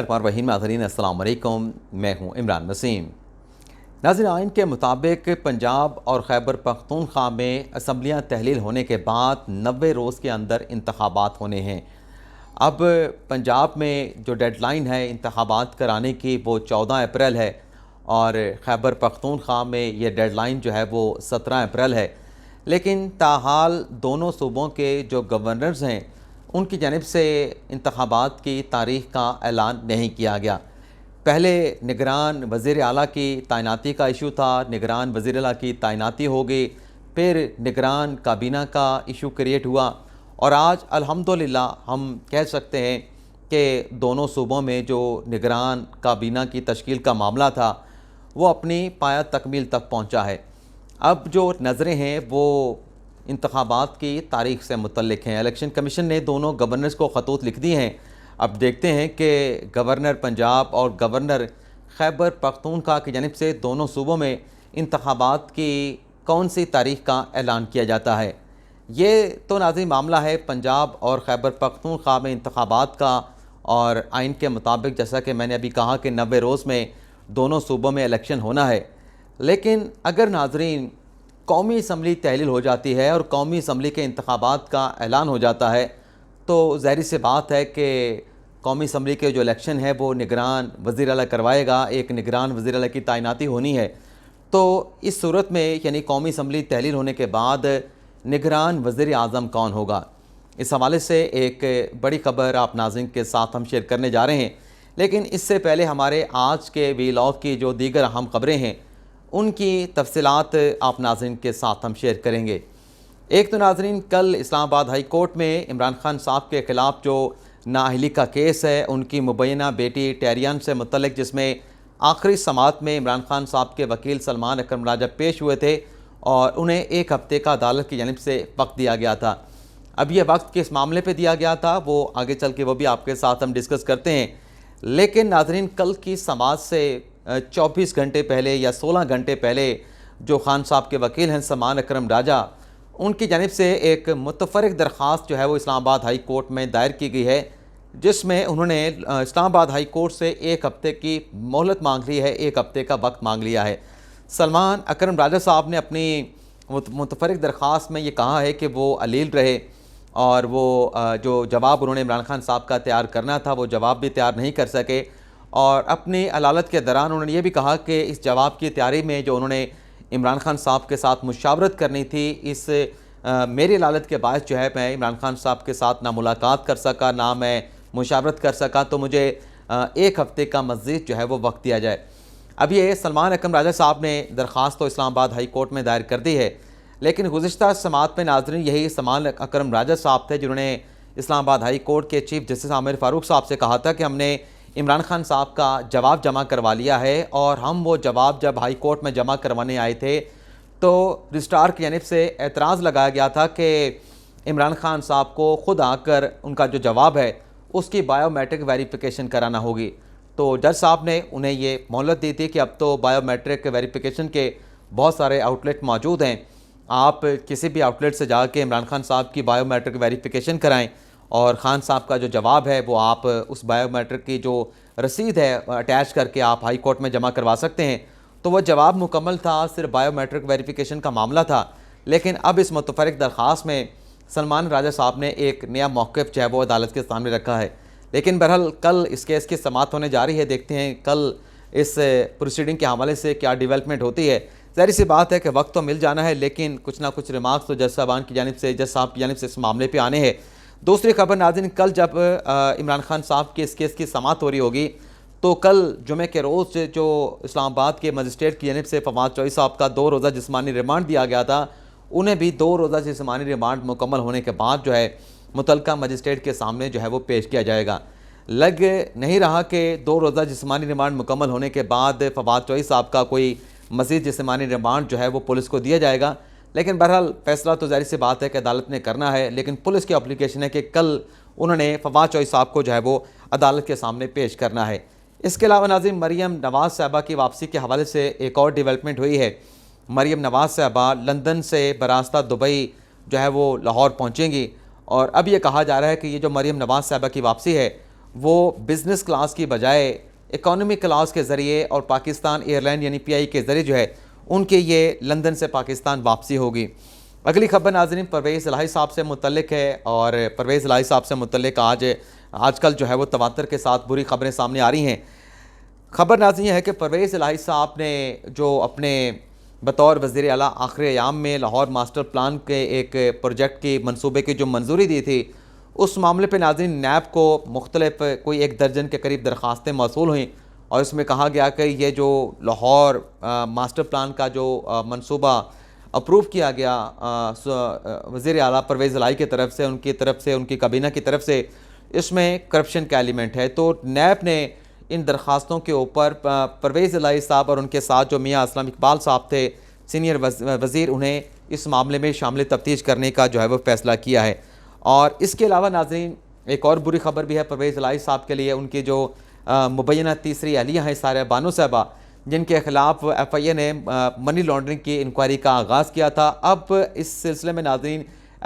नाज़रीन अस्सलाम वालेकुम, मैं हूँ इमरान वसीम। नाज़रीन, आइन के मुताबिक पंजाब और खैबर पख्तूनख्वा में असम्बलियाँ तहलील होने के बाद 90 रोज़ के अंदर इंतखाबात होने हैं। अब पंजाब में जो डेडलाइन है इंतखाबात कराने की वो 14 अप्रैल है और खैबर पख्तूनख्वा में ये डेडलाइन जो है वो 17 अप्रैल है। लेकिन ताहाल दोनों सूबों के जो गवर्नर्स हैं उनकी जानिब से इंतखाबात की तारीख़ का ऐलान नहीं किया गया। पहले निगरान वज़ीर आला की तैनाती का इशू था, निगरान वज़ीर आला की तैनाती हो गई, फिर निगरान काबीना का इशू क्रिएट हुआ और आज अल्हम्दुलिल्लाह हम कह सकते हैं कि दोनों सूबों में जो निगरान काबीना की तश्कील का मामला था वो अपनी पाया तकमील तक पहुँचा है। अब जो नज़रें हैं वो इंतखाबात की तारीख़ से मुतल्लिक़ हैं। इलेक्शन कमीशन ने दोनों गवर्नर्स को ख़तूत लिख दिए हैं। अब देखते हैं कि गवर्नर पंजाब और गवर्नर खैबर पख्तूनख्वा की जानिब से दोनों सूबों में इंतखाबात की कौन सी तारीख़ का ऐलान किया जाता है। ये तो नाज़रीन मामला है पंजाब और खैबर पख्तूनख्वा में इंतखाबात का, और आइन के मुताबिक जैसा कि मैंने अभी कहा कि 90 रोज़ में दोनों सूबों में इलेक्शन होना है। लेकिन अगर नाज़रीन कौमी असम्बली तहलील हो जाती है और कौमी असम्बली के इंतखाबात का ऐलान हो जाता है तो ज़ाहिर सी बात है कि कौमी असम्बली के जो इलेक्शन है वो निगरान वज़ीर आला करवाएगा, एक निगरान वज़ीर आला की तैनाती होनी है। तो इस सूरत में यानी कौमी असम्बली तहलील होने के बाद निगरान वज़ीर आज़म कौन होगा, इस हवाले से एक बड़ी ख़बर आप नाज़रीन के साथ हम शेयर करने जा रहे हैं। लेकिन इससे पहले हमारे आज के वीलॉग की जो दीगर अहम ख़बरें हैं उनकी तफसीलात आप नाज़रीन के साथ हम शेयर करेंगे। एक तो नाज़रीन कल इस्लामाबाद हाई कोर्ट में इमरान खान साहब के ख़िलाफ़ जो नाअहली का केस है उनकी मुबैना बेटी टैरियन से मुतल्लिक़, जिसमें आखिरी समाअत में इमरान खान साहब के वकील सलमान अकरम राजा पेश हुए थे और उन्हें 1 हफ़्ते का अदालत की जानिब से वक्त दिया गया था। अब ये वक्त किस मामले पर दिया गया था वो आगे चल के वो भी आपके साथ हम डिस्कस करते हैं। लेकिन नाज़रीन कल की समाअत से 24 घंटे पहले या 16 घंटे पहले जो खान साहब के वकील हैं सलमान अकरम राजा, उनकी जानिब से एक मुतफ़र्रिक़ दरख्वास्त जो है वो इस्लामाबाद हाई कोर्ट में दायर की गई है, जिसमें उन्होंने इस्लामाबाद हाई कोर्ट से 1 हफ़्ते की मोहलत मांग ली है, 1 हफ़्ते का वक्त मांग लिया है। सलमान अकरम राजा साहब ने अपनी मुतफ़र्रिक़ दरख्वास्त में ये कहा है कि वो अलील रहे और वो जो जवाब उन्होंने इमरान खान साहब का तैयार करना था वो जवाब भी तैयार नहीं कर सके, और अपनी अदालत के दौरान उन्होंने ये भी कहा कि इस जवाब की तैयारी में जो उन्होंने इमरान खान साहब के साथ मुशावरत करनी थी, इस मेरी अदालत के बायस जो है मैं इमरान खान साहब के साथ ना मुलाकात कर सका ना मैं मुशावरत कर सका, तो मुझे 1 हफ़्ते का मज़ीद जो है वो वक्त दिया जाए। अब ये सलमान अकरम राजा साहब ने दरख्वास्त तो इस्लामाबाद हाई कोर्ट में दायर कर दी है, लेकिन गुज़िश्ता समाअत में नाज़रीन यही सलमान अकरम राजा साहब थे जिन्होंने इस्लामाबाद हाई कोर्ट के चीफ जस्टिस आमिर फ़ारूक साहब से कहा था कि हमने इमरान खान साहब का जवाब जमा करवा लिया है, और हम वो जवाब जब हाई कोर्ट में जमा करवाने आए थे तो रजिस्ट्रार की जानिब से एतराज़ लगाया गया था कि इमरान खान साहब को ख़ुद आकर उनका जो जवाब है उसकी बायोमेट्रिक वेरिफिकेशन कराना होगी। तो जज साहब ने उन्हें ये मोहलत दी थी कि अब तो बायोमेट्रिक वेरिफिकेशन के बहुत सारे आउटलेट मौजूद हैं, आप किसी भी आउटलेट से जाके इमरान खान साहब की बायोमेट्रिक वेरिफिकेशन कराएँ और ख़ान साहब का जो जवाब है वो आप उस बायोमेट्रिक की जो रसीद है अटैच करके आप हाई कोर्ट में जमा करवा सकते हैं। तो वह जवाब मुकम्मल था, सिर्फ बायोमेट्रिक वेरिफिकेशन का मामला था। लेकिन अब इस मुतफ़र्रिक़ दरख्वास्त में सलमान राजा साहब ने एक नया मौक़िफ़ जो है वो अदालत के सामने रखा है। लेकिन बहरहाल कल इस केस की समाअत होने जा रही है, देखते हैं कल इस प्रोसीडिंग के हवाले से क्या डेवलपमेंट होती है। ज़ाहिर सी बात है कि वक्त तो मिल जाना है, लेकिन कुछ ना कुछ रिमार्क्स तो जज साहब की जानिब से इस मामले पर आने हैं। दूसरी खबर नाज़रीन, कल जब इमरान खान साहब के इस केस की समाअत हो रही होगी तो कल जुमे के रोज़ जो इस्लामाबाद के मजिस्ट्रेट की जानिब से फवाद चौधरी साहब का 2 रोज़ा जिस्मानी रिमांड दिया गया था, उन्हें भी 2 रोज़ा जिस्मानी रिमांड मुकम्मल होने के बाद जो है मुतल्लिका मजिस्ट्रेट के सामने जो है वो पेश किया जाएगा। लग नहीं रहा कि 2 रोज़ा जिस्मानी रिमांड मुकम्मल होने के बाद फवाद चौधरी साहब का कोई मज़ीद जिस्मानी रिमांड जो है वो पुलिस को दिया जाएगा। लेकिन बहरहाल फैसला तो ज़ाहिर सी बात है कि अदालत ने करना है, लेकिन पुलिस की एप्लीकेशन है कि कल उन्होंने फवाद चौधरी साहब को जो है वो अदालत के सामने पेश करना है। इसके अलावा नाज़रीन मरीम नवाज़ साहबा की वापसी के हवाले से एक और डेवलपमेंट हुई है। मरीम नवाज़ साहबा लंदन से बरास्ता दुबई जो है वो लाहौर पहुँचेंगी, और अब ये कहा जा रहा है कि ये जो मरीम नवाज़ साहबा की वापसी है वो बिज़नेस क्लास की बजाय इकोनॉमी क्लास के ज़रिए और पाकिस्तान एयरलाइन यानी PI के ज़रिए जो है उनके ये लंदन से पाकिस्तान वापसी होगी। अगली खबर नाज़रीन परवेज़ इलाही साहब से मुतल्लिक है, और परवेज़ इलाही साहब से मुतल्लिक आजकल जो है वो तवातर के साथ बुरी खबरें सामने आ रही हैं। खबर नाज़रीन यह है कि परवेज़ इलाही साहब ने जो अपने बतौर वज़ीर आला आखिरी अयाम में लाहौर मास्टर प्लान के एक प्रोजेक्ट की मनसूबे की जो मंजूरी दी थी, उस मामले पर नाज़रीन नैब को मुख्तलिफ कोई 1 दर्जन के करीब दरख्वास्तें मौसूल हुई, और इसमें कहा गया कि ये जो लाहौर मास्टर प्लान का जो मनसूबा अप्रूव किया गया वज़ीर आला परवेज़ इलाही की तरफ से उनकी काबीना की तरफ से, इसमें करप्शन का एलिमेंट है। तो नैब ने इन दरख्वास्तों के ऊपर परवेज़ इलाही साहब और उनके साथ जो मियाँ असलम इकबाल साहब थे सीनियर वज़ीर, उन्हें इस मामले में शामिल तफ्तीश करने का जो है वो फ़ैसला किया है। और इसके अलावा नाज़रीन एक और बुरी खबर भी है परवेज़ इलाही साहब के लिए। उनकी जो मुबैना तीसरी अहलिया हैं सारा बानो साहबा, जिनके खिलाफ FIA ने मनी लॉन्ड्रिंग की इंक्वायरी का आगाज़ किया था। अब इस सिलसिले में नाज़रीन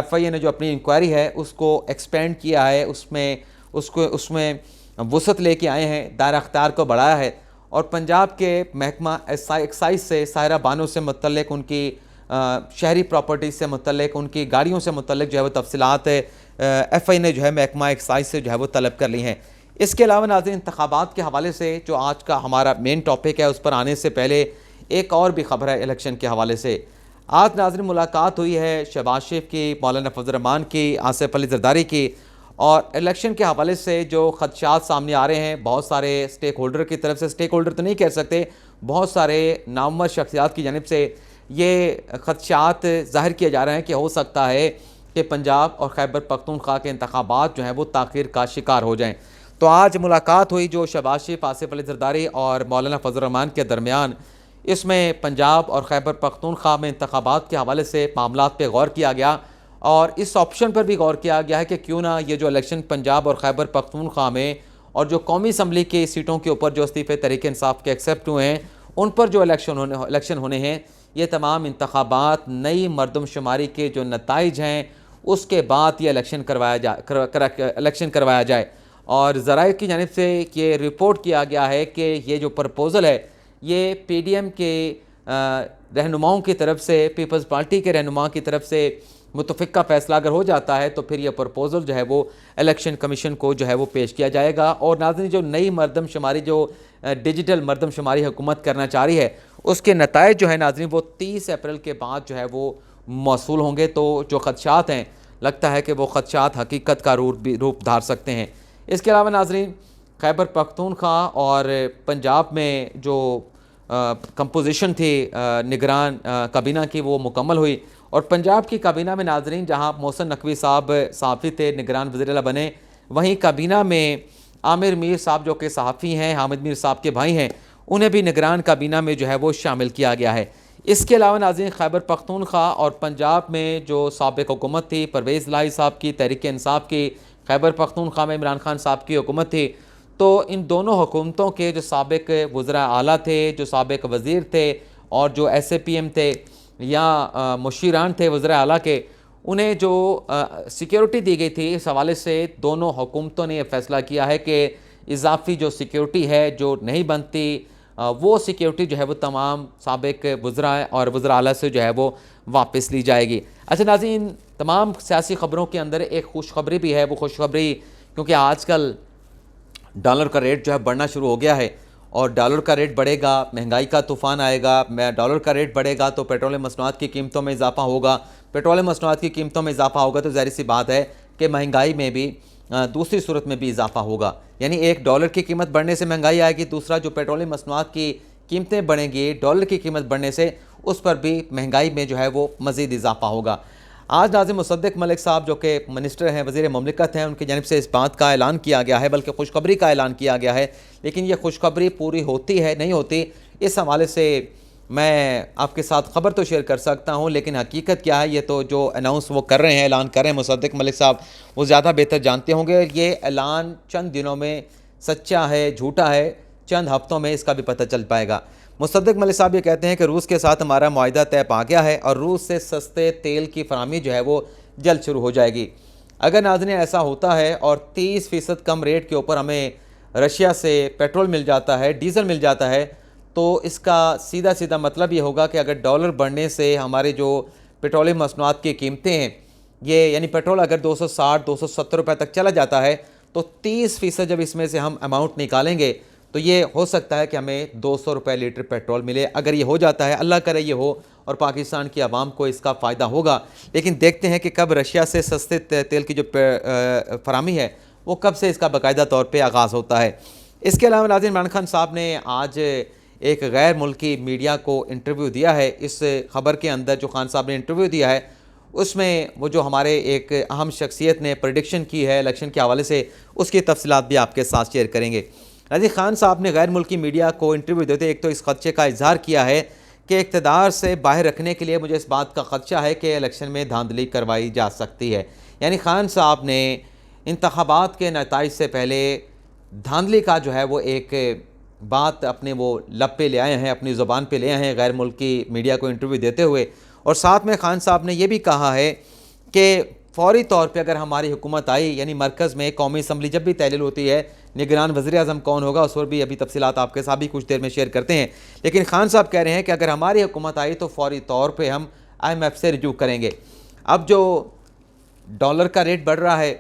FIA ने जो अपनी इंक्वायरी है उसको एक्सपेंड किया है, उसमें वसअत लेके आए हैं, दायरा अख्तियार को बढ़ाया है, और पंजाब के महकमा एक्साइज से साहिरा बानो से मुतल्लिक, उनकी शहरी प्रॉपर्टीज़ से मुतल्लिक, उनकी गाड़ियों से मुतल्लिक जो है वो तफसीलात FIA ने जो है महकमा एक्साइज से जो है वो तलब कर ली हैं। इसके अलावा नाज़रीन इंतखाबात के हवाले से जो आज का हमारा मेन टॉपिक है उस पर आने से पहले एक और भी खबर है इलेक्शन के हवाले से। आज नाज़रीन मुलाकात हुई है शहबाज शरीफ की, मौलाना फजल रहमान की, आसिफ अली जरदारी की, और इलेक्शन के हवाले से जो खदशात सामने आ रहे हैं बहुत सारे स्टेक होल्डर की तरफ से, स्टेक होल्डर तो नहीं कह सकते, बहुत सारे नामवर शख्सियात की जानिब से ये खदशात ज़ाहिर किए जा रहे हैं कि हो सकता है कि पंजाब और खैबर पख्तूनख्वा के इंतखाबात जो हैं वो ताख़ीर का शिकार हो जाएँ। तो आज मुलाकात हुई जो शहबाज शरीफ, आसिफ अली जरदारी और मौलाना फजल रहमान के दरमियान, इसमें पंजाब और खैबर पख्तूनख्वा में इंतखाबात के हवाले से मामलात पे गौर किया गया, और इस ऑप्शन पर भी गौर किया गया है कि क्यों ना ये जो इलेक्शन पंजाब और खैबर पख्तूनख्वा में और जो कौमी असम्बली की सीटों के ऊपर जो इस्तीफ़े तहरीक इंसाफ के एक्सेप्ट हुए हैं, उन पर जो इलेक्शन होने हैं, ये तमाम इंतखाबात नई मरदमशुमारी के जो नताइज हैं उसके बाद ये इलेक्शन करवाया जाए। और ज़राए की जानिब से ये रिपोर्ट किया गया है कि ये जो प्रपोज़ल है ये PDM के रहनुमाओं की तरफ से, पीपल्स पार्टी के रहनुमा की तरफ से मुतफ़िक़ा फ़ैसला अगर हो जाता है तो फिर यह प्रपोज़ल जो है वो इलेक्शन कमीशन को जो है वो पेश किया जाएगा। और नाज़रीन जो नई मरदमशुमारी, जो डिजिटल मरदमशुमारी हुकूमत करना चाह रही है, उसके नताइज जो है नाज़रीन वो 30 अप्रैल के बाद जो है वो मौसूल होंगे। तो जो खदशात हैं, लगता है कि वो खदशात हकीकत का रूप धार सकते हैं। इसके अलावा नाज़रीन खैबर पख्तूनख्वा और पंजाब में जो कंपोजिशन थी निगरान काबीना की वो मुकम्मल हुई, और पंजाब की काबीना में नाज़रीन जहां मोहसिन नकवी साहब सहाफ़ी थे, निगरान वज़ीर आला बने, वहीं काबीना में आमिर मीर साहब जो कि सहाफ़ी हैं, हामिद मीर साहब के भाई हैं, उन्हें भी निगरान काबीना में जो है वो शामिल किया गया है। इसके अलावा नाज़रीन खैबर पख्तूनख्वा और पंजाब में जो साबिक़ हुकूमत थी परवेज़ इलाही साहब की, तहरीक इंसाफ की, खैबर पख्तूनख्वा में इमरान खान साहब की हुकूमत थी, तो इन दोनों हुकूमतों के जो साबिक़ वज़रा आला थे, जो साबिक़ वज़ीर थे, और जो SAPM थे या मुशीरान थे वज़रा आला के, उन्हें जो सिक्योरिटी दी गई थी, इस हवाले से दोनों हुकूमतों ने यह फ़ैसला किया है कि इजाफ़ी जो सिक्योरिटी है जो नहीं बनती, वो सिक्योरिटी जो है वो तमाम साबिक़ वज़रा और वज़रा आला से जो है वो वापस ली जाएगी। अच्छा नाज़रीन, तमाम सियासी ख़बरों के अंदर एक खुशखबरी भी है। वो खुशखबरी क्योंकि आजकल डॉलर का रेट जो है बढ़ना शुरू हो गया है, और डॉलर का रेट बढ़ेगा, महंगाई का तूफ़ान आएगा। डॉलर का रेट बढ़ेगा तो पेट्रोलियम मसनूआत की कीमतों में इजाफा होगा, पेट्रोलियम मसनूआत की कीमतों में इजाफा होगा तो ज़ाहिर सी बात है कि महंगाई में भी दूसरी सूरत में भी इजाफा होगा। यानी एक डॉलर की कीमत बढ़ने से महंगाई आएगी, दूसरा जो पेट्रोलियम मसनूआत की कीमतें बढ़ेंगी, डॉलर की कीमत बढ़ने से उस पर भी महंगाई में जो है वो मज़ीद इजाफा होगा। आज नाज़िम मुसद्दिक मलिक साहब जो कि मिनिस्टर हैं, वज़ीर ममलिकत हैं, उनकी जानिब से इस बात का ऐलान किया गया है, बल्कि खुशखबरी का ऐलान किया गया है। लेकिन ये खुशखबरी पूरी होती है नहीं होती, इस हवाले से मैं आपके साथ ख़बर तो शेयर कर सकता हूँ, लेकिन हकीकत क्या है ये तो जो अनाउंस वो कर रहे हैं, ऐलान कर रहे हैं मुसद्दिक मलिक साहब, वो ज़्यादा बेहतर जानते होंगे। ये ऐलान चंद दिनों में सच्चा है झूठा है, चंद हफ्तों में इसका भी पता चल पाएगा। मुसद्दिक मलिक साहब ये कहते हैं कि रूस के साथ हमारा मुआहिदा तय पा गया है और रूस से सस्ते तेल की फराहमी जो है वो जल्द शुरू हो जाएगी। अगर नाज़रीन ऐसा होता है और 30% कम रेट के ऊपर हमें रशिया से पेट्रोल मिल जाता है, डीज़ल मिल जाता है, तो इसका सीधा सीधा मतलब ये होगा कि अगर डॉलर बढ़ने से हमारे जो पेट्रोलियम मसनूआत की कीमतें हैं, ये यानी पेट्रोल अगर 260-270 रुपये तक चला जाता है, तो 30% जब इसमें से हम अमाउंट निकालेंगे तो ये हो सकता है कि हमें 200 रुपये लीटर पेट्रोल मिले। अगर ये हो जाता है, अल्लाह करे ये हो, और पाकिस्तान की आवाम को इसका फ़ायदा होगा। लेकिन देखते हैं कि कब रशिया से सस्ते तेल की जो फरामी है वो कब से इसका बाकायदा तौर पर आगाज़ होता है। इसके अलावा नाज़रीन, इमरान खान साहब ने आज एक गैर मुल्की मीडिया को इंटरव्यू दिया है। इस खबर के अंदर जो खान साहब ने इंटरव्यू दिया है उसमें वो जो हमारे एक अहम शख्सियत ने प्रेडिक्शन की है इलेक्शन के हवाले से, उसकी तफसीलात भी आपके साथ शेयर करेंगे। नाज़रीन, खान साहब ने गैर मुल्की मीडिया को इंटरव्यू देते एक तो इस खदशे का इजहार किया है कि इक़्तिदार से बाहर रखने के लिए मुझे इस बात का खदशा है कि इलेक्शन में धांधली करवाई जा सकती है। यानी खान साहब ने इंतखाबात के नताइज से पहले धांधली का जो है वो एक बात अपने वो लब पे ले आए हैं, अपनी ज़ुबान पे ले आए हैं गैर मुल्की मीडिया को इंटरव्यू देते हुए। और साथ में खान साहब ने यह भी कहा है कि फ़ौरी तौर पे अगर हमारी हुकूमत आई, यानी मरकज़ में कौमी असम्बली जब भी तहलील होती है, निगरान वज़ीर-ए-आज़म कौन होगा उस पर भी अभी तफसीलात आपके साथ भी कुछ देर में शेयर करते हैं। लेकिन खान साहब कह रहे हैं कि अगर हमारी हुकूमत आई तो फ़ौरी तौर पर हम IMF से रिजू करेंगे। अब जो डॉलर का रेट बढ़ रहा है,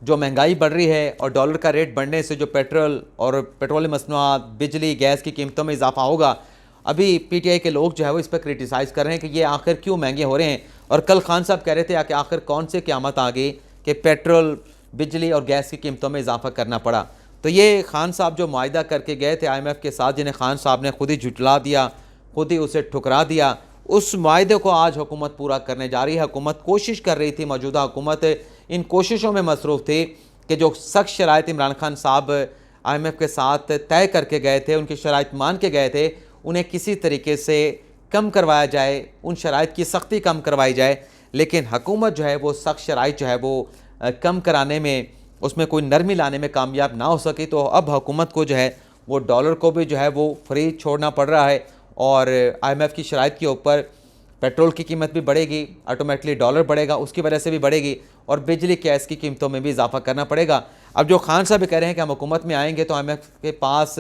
जो महंगाई बढ़ रही है, और डॉलर का रेट बढ़ने से जो पेट्रोल और पेट्रोलियम मसनूआत, बिजली, गैस की कीमतों में इजाफा होगा, अभी PTI के लोग जो है वो इस पर क्रिटिसाइज़ कर रहे हैं कि ये आखिर क्यों महंगे हो रहे हैं। और कल खान साहब कह रहे थे कि आखिर कौन से क़यामत आ गई कि पेट्रोल, बिजली और गैस की कीमतों में इजाफा करना पड़ा। तो ये खान साहब जो मुआहिदा करके गए थे IMF के साथ, जिन्हें खान साहब ने खुद ही झुटला दिया, खुद ही उसे ठुकरा दिया, उस मुआहिदे को आज हुकूमत पूरा करने जा रही है। हुकूमत कोशिश कर रही थी, मौजूदा हुकूमत इन कोशिशों में मसरूफ़ थी कि जो सख्त शराइत इमरान खान साहब IMF के साथ तय करके गए थे, उनकी शराइत मान के गए थे, उन्हें किसी तरीके से कम करवाया जाए, उन शराइत की सख्ती कम करवाई जाए। लेकिन हुकूमत जो है वो सख्त शराइत जो है वो कम कराने में, उसमें कोई नरमी लाने में कामयाब ना हो सकी। तो अब हुकूमत को जो है वो डॉलर को भी जो है वो फ्री छोड़ना पड़ रहा है, और IMF की शराइत के ऊपर पेट्रोल की कीमत भी बढ़ेगी, ऑटोमेटिकली डॉलर बढ़ेगा, उसकी वजह से भी बढ़ेगी, और बिजली, गैस की कीमतों में भी इजाफा करना पड़ेगा। अब जो खान साहब कह रहे हैं कि हम हुकूमत में आएंगे तो IMF के पास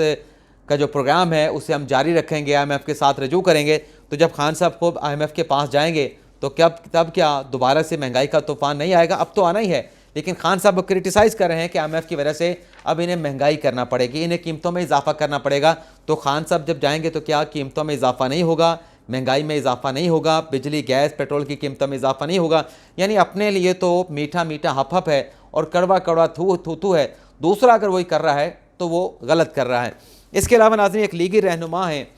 का जो प्रोग्राम है उसे हम जारी रखेंगे, IMF के साथ रजू करेंगे। तो जब खान साहब को IMF के पास जाएंगे तो तब क्या दोबारा से महंगाई का तूफान नहीं आएगा? अब तो आना ही है। लेकिन खान साहब क्रिटिसाइज़ कर रहे हैं कि IMF की वजह से अब इन्हें महंगाई करना पड़ेगी, इन्हें कीमतों में इजाफा करना पड़ेगा। तो खान साहब जब जाएंगे तो क्या कीमतों में इजाफा नहीं होगा, महंगाई में इजाफा नहीं होगा, बिजली, गैस, पेट्रोल की कीमतों में इजाफा नहीं होगा? यानी अपने लिए तो मीठा मीठा हप हप है और कड़वा कड़वा थू थू थू है। दूसरा अगर वही कर रहा है तो वो गलत कर रहा है। इसके अलावा नाज़रीन, एक लीगी रहनुमा है,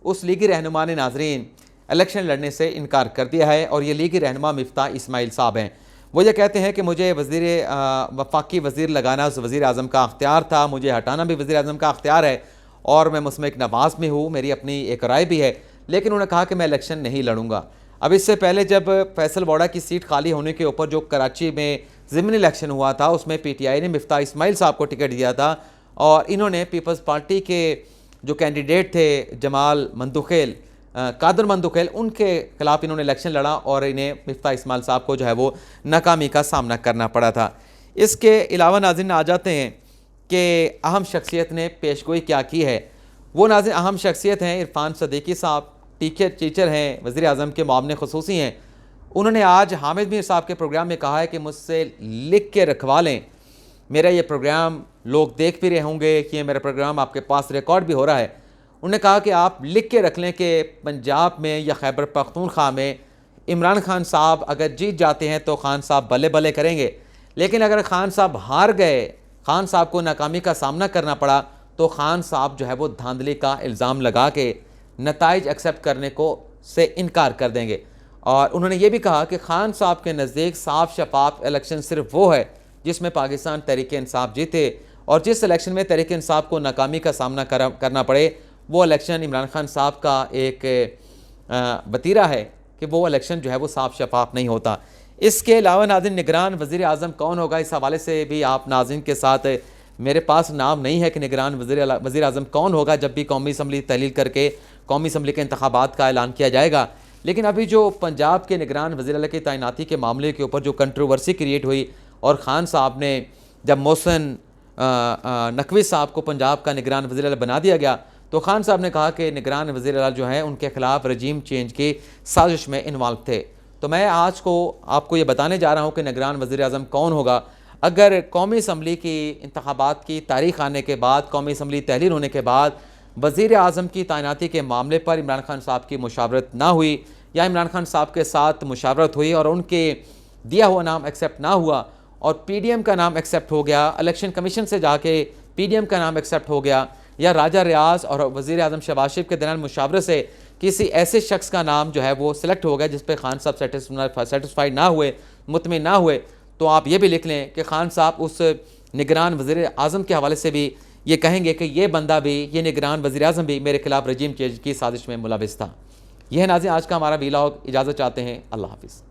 उस लीगी रहनुमा ने नाज़रीन इलेक्शन लड़ने से इनकार कर दिया है, और ये लीगी रहनुमा मिफ्ता इस्माइल साहब हैं। वो ये कहते हैं कि मुझे वफाकी वज़ीर लगाना वज़ीर आज़म का अख्तियार था, मुझे हटाना भी वज़ीर आज़म का अख्तियार है, और मैं मुस्लिम नवाज़ में हूँ, मेरी अपनी एक राय भी है। लेकिन उन्होंने कहा कि मैं इलेक्शन नहीं लड़ूंगा। अब इससे पहले जब फैसल वाड़ा की सीट खाली होने के ऊपर जो कराची में ज़िमनी इलेक्शन हुआ था, उसमें PTI ने मिफ्ता इस्माइल साहब को टिकट दिया था, और इन्होंने पीपल्स पार्टी के जो कैंडिडेट थे जमाल मंदुखेल, कादर मंदुखेल, उनके खिलाफ इन्होंने इलेक्शन लड़ा, और इन्हें मिफ्ता इस्माइल साहब को जो है वो नाकामी का सामना करना पड़ा था। इसके अलावा नाज़रीन आ जाते हैं कि अहम शख्सियत ने पेशगोई क्या की है। वो नाज़रीन अहम शख्सियत हैं इरफान सदीकी साहब, टीचर हैं, वज़ीर आज़म के मामले ख़ुसूसी हैं। उन्होंने आज हामिद मीर साहब के प्रोग्राम में कहा है कि मुझसे लिख के रखवा लें, मेरा ये प्रोग्राम लोग देख भी रहे होंगे कि ये मेरा प्रोग्राम आपके पास रिकॉर्ड भी हो रहा है। उन्होंने कहा कि आप लिख के रख लें कि पंजाब में या खैबर पख्तूनख्वा में इमरान खान साहब अगर जीत जाते हैं तो खान साहब बल्ले बल्ले करेंगे, लेकिन अगर खान साहब हार गए, खान साहब को नाकामी का सामना करना पड़ा, तो खान साहब जो है वो धांधली का इल्ज़ाम लगा के नताइज एक्सेप्ट करने को से इनकार कर देंगे। और उन्होंने ये भी कहा कि खान साहब के नज़दीक साफ शफाफ इलेक्शन सिर्फ वो है जिसमें पाकिस्तान तहरीक इंसाफ जीते, और जिस इलेक्शन में तहरीक इंसाफ को नाकामी का सामना करना पड़े, वो इलेक्शन इमरान खान साहब का एक वतीरा है कि वो इलेक्शन जो है वो साफ शफाफ नहीं होता। इसके अलावा नाज़रीन, निगरान वज़ीर आज़म कौन होगा, इस हवाले से भी आप नाज़रीन के साथ, मेरे पास नाम नहीं है कि निगरान वज़ीर आज़म कौन होगा जब भी कौमी असम्बली तहलील करके कौमी असम्बली के इंतखाबात का ऐलान किया जाएगा। लेकिन अभी जो पंजाब के निगरान वज़ीर आला की तैनाती के मामले के ऊपर जो कंट्रोवर्सी क्रिएट हुई, और ख़ान साहब ने जब मोहसिन नकवी साहब को पंजाब का निगरान वज़ीर आला बना दिया गया तो ख़ान साहब ने कहा कि निगरान वज़ीर आला जो है उनके ख़िलाफ़ रजीम चेंज की साजिश में इन्वॉल्व थे। तो मैं आज को आपको ये बताने जा रहा हूँ कि निगरान वज़ीर आज़म कौन होगा। अगर कौमी असम्बली की इंतखाबात की तारीख़ आने के बाद, कौमी असम्बली तहलील होने के बाद वज़ीर आज़म की तैनाती के मामले पर इमरान खान साहब की मुशावरत ना हुई या इमरान खान साहब के साथ मुशावरत हुई और उनके दिया हुआ नाम एक्सेप्ट ना हुआ और PDM का नाम एक्सेप्ट हो गया, इलेक्शन कमीशन से जाके PDM का नाम एक्सेप्ट हो गया, या राजा रियाज और वज़ीर आज़म शहबाज शरीफ के दरमियान मुशावरे से किसी ऐसे शख्स का नाम जो है वो सिलेक्ट हो गया जिस पर खान साहब सेटिस्फाइड ना हुए, मुतमिन ना हुए, तो आप ये भी लिख लें कि खान साहब उस निगरान वज़ीर आज़म के हवाले से भी ये कहेंगे कि ये बंदा भी, ये निगरान वज़ीर आज़म भी मेरे खिलाफ रजीम चेंज की साजिश में मुलविस था। यह नाज़रीन आज का हमारा वीलॉग। इजाज़त चाहते हैं। अल्लाह हाफ़िज़।